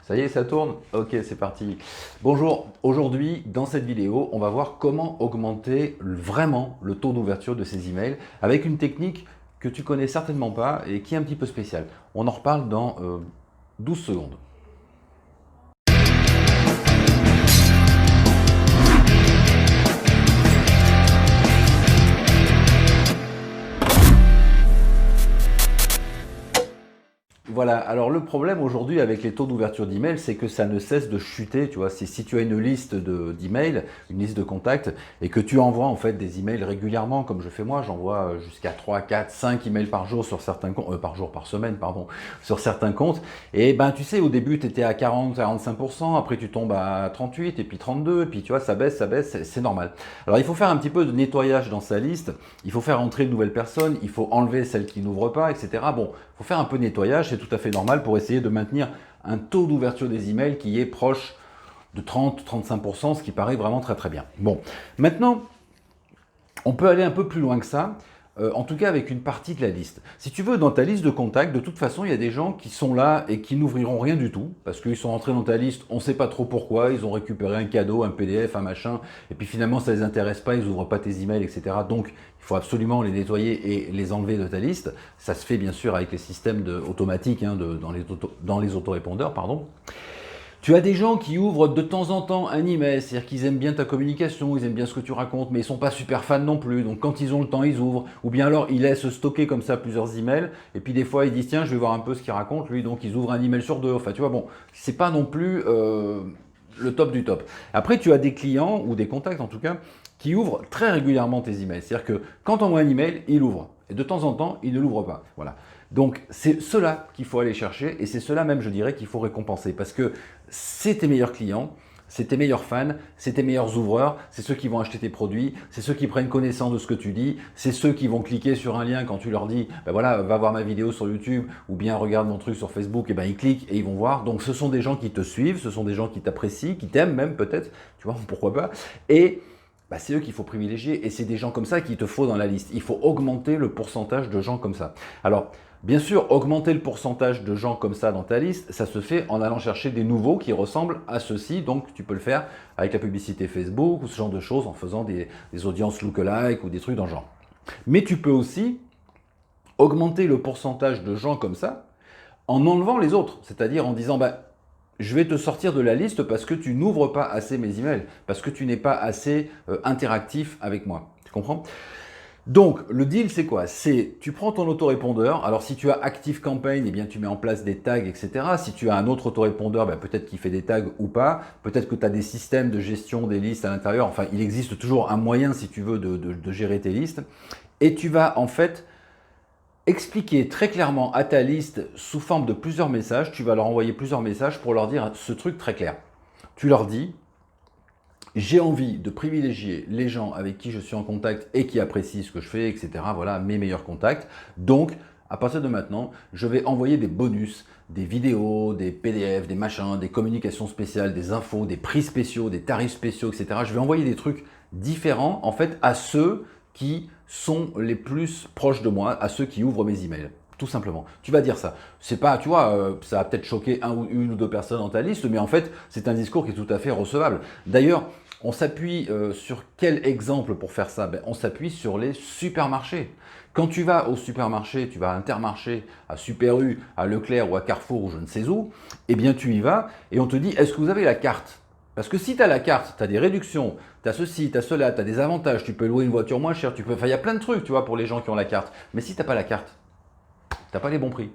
Ça y est, ça tourne? Ok, c'est parti. Bonjour, aujourd'hui, dans cette vidéo, on va voir comment augmenter vraiment le taux d'ouverture de ces emails avec une technique que tu connais certainement pas et qui est un petit peu spéciale. On en reparle dans 12 secondes. Voilà, alors le problème aujourd'hui avec les taux d'ouverture d'email, c'est que ça ne cesse de chuter, tu vois. Si tu as une liste d'emails, une liste de contacts, et que tu envoies en fait des emails régulièrement, comme je fais moi, j'envoie jusqu'à 3, 4, 5 emails par jour sur certains comptes, par semaine, pardon, sur certains comptes. Et ben tu sais, au début, tu étais à 40, 45%, après tu tombes à 38, et puis 32, et puis tu vois, ça baisse, c'est normal. Alors il faut faire un petit peu de nettoyage dans sa liste, il faut faire entrer de nouvelles personnes, il faut enlever celles qui n'ouvrent pas, etc. Bon, il faut faire un peu de nettoyage, c'est tout à fait normal pour essayer de maintenir un taux d'ouverture des emails qui est proche de 30-35%, ce qui paraît vraiment très très bien. Bon, maintenant, on peut aller un peu plus loin que ça, en tout cas avec une partie de la liste. Si tu veux, dans ta liste de contacts, de toute façon, il y a des gens qui sont là et qui n'ouvriront rien du tout, parce qu'ils sont entrés dans ta liste, on ne sait pas trop pourquoi, ils ont récupéré un cadeau, un PDF, un machin, et puis finalement ça ne les intéresse pas, ils n'ouvrent pas tes emails, etc. Donc il faut absolument les nettoyer et les enlever de ta liste. Ça se fait bien sûr avec les systèmes automatiques dans les autorépondeurs, pardon. Tu as des gens qui ouvrent de temps en temps un email, c'est-à-dire qu'ils aiment bien ta communication, ils aiment bien ce que tu racontes, mais ils ne sont pas super fans non plus. Donc quand ils ont le temps, ils ouvrent. Ou bien alors ils laissent stocker comme ça plusieurs emails, et puis des fois ils disent tiens, je vais voir un peu ce qu'il raconte lui, donc ils ouvrent un email sur deux. Enfin tu vois, bon, c'est pas non plus le top du top. Après tu as des clients, ou des contacts en tout cas, qui ouvrent très régulièrement tes emails. C'est-à-dire que quand tu envoies un email, il ouvre. Et de temps en temps, il ne l'ouvre pas. Voilà. Donc c'est cela qu'il faut aller chercher et c'est cela même, je dirais, qu'il faut récompenser parce que c'est tes meilleurs clients, c'est tes meilleurs fans, c'est tes meilleurs ouvreurs, c'est ceux qui vont acheter tes produits, c'est ceux qui prennent connaissance de ce que tu dis, c'est ceux qui vont cliquer sur un lien quand tu leur dis ben voilà, va voir ma vidéo sur YouTube ou bien regarde mon truc sur Facebook, et ben ils cliquent et ils vont voir. Donc ce sont des gens qui te suivent, ce sont des gens qui t'apprécient, qui t'aiment même peut-être, tu vois, pourquoi pas. Et bah, c'est eux qu'il faut privilégier et c'est des gens comme ça qu'il te faut dans la liste. Il faut augmenter le pourcentage de gens comme ça. Alors, bien sûr, augmenter le pourcentage de gens comme ça dans ta liste, ça se fait en allant chercher des nouveaux qui ressemblent à ceux-ci. Donc, tu peux le faire avec la publicité Facebook ou ce genre de choses en faisant des audiences lookalike ou des trucs dans le genre. Mais tu peux aussi augmenter le pourcentage de gens comme ça en enlevant les autres. C'est-à-dire en disant, bah, je vais te sortir de la liste parce que tu n'ouvres pas assez mes emails, parce que tu n'es pas assez interactif avec moi. Tu comprends? Donc, le deal, c'est quoi? C'est, tu prends ton autorépondeur. Alors, si tu as Active Campaign, eh bien, tu mets en place des tags, etc. Si tu as un autre autorépondeur, ben, peut-être qu'il fait des tags ou pas. Peut-être que tu as des systèmes de gestion des listes à l'intérieur. Enfin, il existe toujours un moyen, si tu veux, de gérer tes listes. Et tu vas, en fait, expliquer très clairement à ta liste sous forme de plusieurs messages. Tu vas leur envoyer plusieurs messages pour leur dire ce truc très clair. Tu leur dis, j'ai envie de privilégier les gens avec qui je suis en contact et qui apprécient ce que je fais, etc. Voilà mes meilleurs contacts. Donc, à partir de maintenant, je vais envoyer des bonus, des vidéos, des PDF, des machins, des communications spéciales, des infos, des prix spéciaux, des tarifs spéciaux, etc. Je vais envoyer des trucs différents, en fait, à ceux qui sont les plus proches de moi, à ceux qui ouvrent mes emails. Tout simplement. Tu vas dire ça. C'est pas, tu vois, ça va peut-être choquer une ou deux personnes dans ta liste, mais en fait, c'est un discours qui est tout à fait recevable. D'ailleurs, on s'appuie sur quel exemple pour faire ça? On s'appuie sur les supermarchés. Quand tu vas au supermarché, tu vas à Intermarché, à Super U, à Leclerc ou à Carrefour ou je ne sais où, eh bien tu y vas et on te dit est-ce que vous avez la carte? Parce que si tu as la carte, tu as des réductions, tu as ceci, tu as cela, tu as des avantages, tu peux louer une voiture moins chère, enfin il y a plein de trucs, tu vois, pour les gens qui ont la carte. Mais si tu n'as pas la carte, tu n'as pas les bons prix.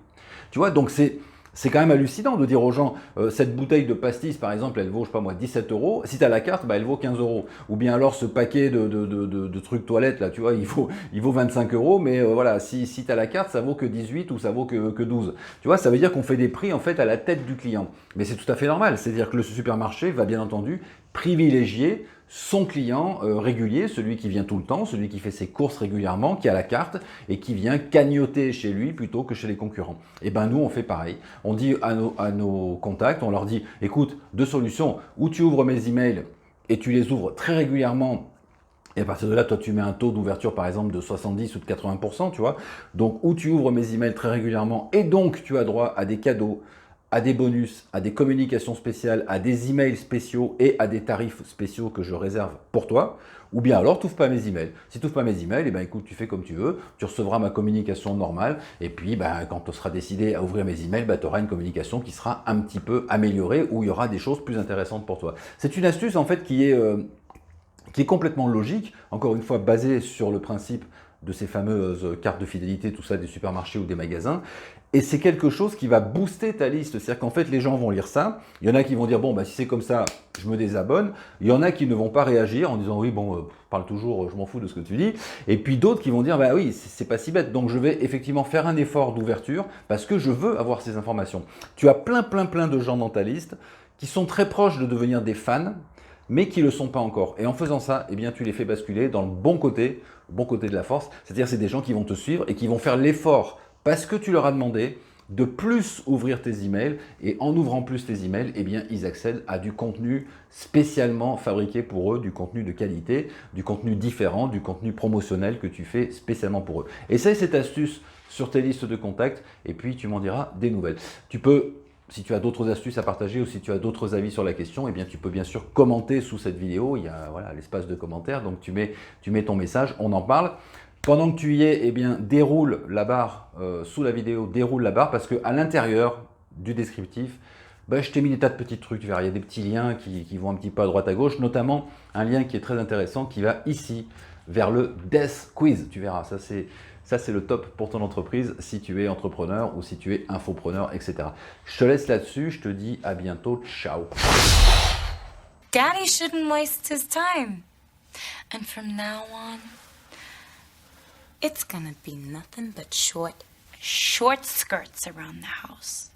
Tu vois, donc c'est quand même hallucinant de dire aux gens, cette bouteille de pastis, par exemple, elle vaut, je sais pas moi, 17 euros. Si tu as la carte, bah, elle vaut 15 euros. Ou bien alors, ce paquet de trucs toilettes, là, tu vois, il vaut 25 euros. Mais voilà, si tu as la carte, ça vaut que 18 ou ça vaut que 12. Tu vois, ça veut dire qu'on fait des prix, en fait, à la tête du client. Mais c'est tout à fait normal. C'est-à-dire que le supermarché va, bien entendu, privilégier son client régulier, celui qui vient tout le temps, celui qui fait ses courses régulièrement, qui a la carte et qui vient cagnotter chez lui plutôt que chez les concurrents. Et ben nous, on fait pareil. On dit à nos contacts, on leur dit, écoute, deux solutions, ou tu ouvres mes emails et tu les ouvres très régulièrement. Et à partir de là, toi, tu mets un taux d'ouverture, par exemple, de 70 ou de 80%, tu vois. Donc, où tu ouvres mes emails très régulièrement et donc tu as droit à des cadeaux, à des bonus, à des communications spéciales, à des emails spéciaux et à des tarifs spéciaux que je réserve pour toi. Ou bien alors, tu n'ouvres pas mes emails. Si tu n'ouvres pas mes emails, eh ben, écoute, tu fais comme tu veux, tu recevras ma communication normale, et puis ben, quand tu seras décidé à ouvrir mes emails, ben, tu auras une communication qui sera un petit peu améliorée, où il y aura des choses plus intéressantes pour toi. C'est une astuce en fait qui est complètement logique, encore une fois basée sur le principe de ces fameuses cartes de fidélité, tout ça, des supermarchés ou des magasins. Et c'est quelque chose qui va booster ta liste. C'est-à-dire qu'en fait, les gens vont lire ça. Il y en a qui vont dire, bon, bah, si c'est comme ça, je me désabonne. Il y en a qui ne vont pas réagir en disant, oui, bon, parle toujours, je m'en fous de ce que tu dis. Et puis d'autres qui vont dire, bah oui, c'est pas si bête. Donc je vais effectivement faire un effort d'ouverture parce que je veux avoir ces informations. Tu as plein de gens dans ta liste qui sont très proches de devenir des fans, mais qui ne le sont pas encore. Et en faisant ça, eh bien, tu les fais basculer dans le bon côté de la force. C'est-à-dire c'est des gens qui vont te suivre et qui vont faire l'effort, parce que tu leur as demandé, de plus ouvrir tes emails. Et en ouvrant plus tes emails, eh bien, ils accèdent à du contenu spécialement fabriqué pour eux, du contenu de qualité, du contenu différent, du contenu promotionnel que tu fais spécialement pour eux. Essaye cette astuce sur tes listes de contacts et puis tu m'en diras des nouvelles. Tu peux, si tu as d'autres astuces à partager ou si tu as d'autres avis sur la question, eh bien, tu peux bien sûr commenter sous cette vidéo. Il y a voilà, l'espace de commentaires, donc tu mets ton message, on en parle. Pendant que tu y es, eh bien, déroule la barre sous la vidéo, déroule la barre parce qu'à l'intérieur du descriptif, ben, je t'ai mis des tas de petits trucs. Tu verras, il y a des petits liens qui vont un petit peu à droite à gauche, notamment un lien qui est très intéressant qui va ici vers le Death Quiz. Tu verras, ça c'est le top pour ton entreprise si tu es entrepreneur ou si tu es infopreneur, etc. Je te laisse là-dessus, je te dis à bientôt, ciao. Daddy shouldn't waste his time. And from now on, it's gonna be nothing but short skirts around the house.